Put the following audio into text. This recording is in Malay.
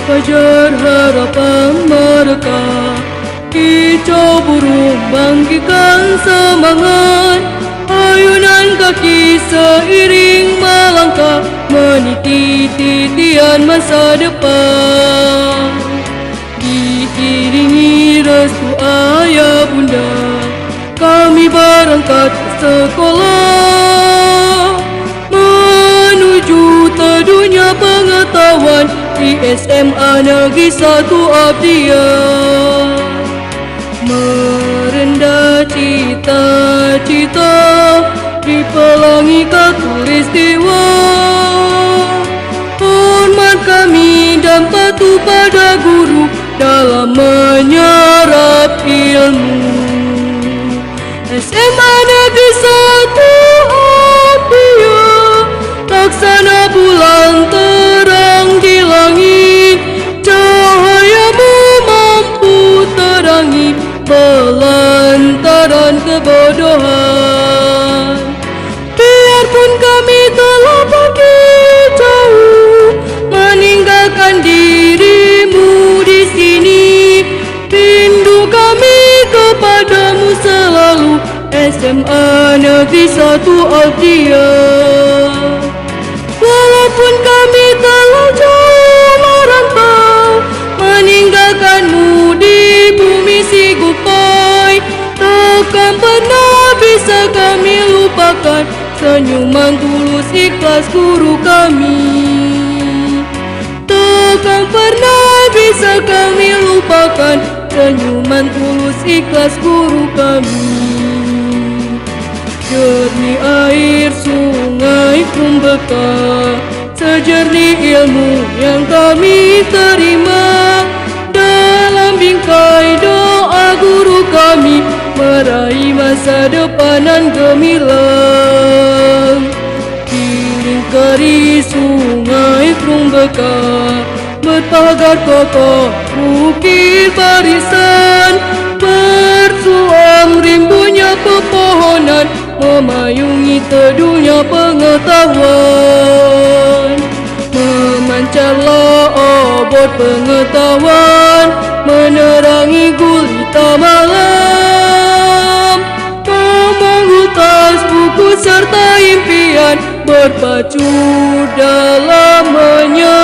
fajar harapan mereka, kicau burung bangkitkan semangat, ayunan kaki seiring melangkah, meniti titian masa depan. Diiringi restu ayah bunda, kami berangkat ke sekolah, menuju dunia pengetahuan di SMA Negeri 1 Abdian. Merendah cita-cita di pelangi khatulistiwa, hormat kami dan patuh pada guru dalam menyerap ilmu. SMA Negeri 1 Abdian, laksana bulan terang di langit, cahayamu mampu terangi pelantaran kebodohan. Biarpun kami telah pergi jauh, meninggalkan dirimu di sini, rindu kami kepadamu selalu. SMA Negeri 1 Abdian. Walaupun kami telah jauh merantau, meninggalkanmu di bumi Sigupai, takkan pernah bisa kami lupakan senyuman tulus ikhlas guru kami. Takkan pernah bisa kami lupakan senyuman tulus ikhlas guru kami. Jernih air sungai Kumbeka, sejernih ilmu yang kami terima, dalam bingkai doa guru kami meraih masa depan nan gemilang. Di lingkari sungai Kumbeka, berpagar kokoh bukit barisan, bersuang rimbunya pepohonan, memayungi teduhnya pengetahuan. Memancarlah obor pengetahuan, menerangi gulita malam, memanggutas buku serta impian, berpacu dalam menyerah.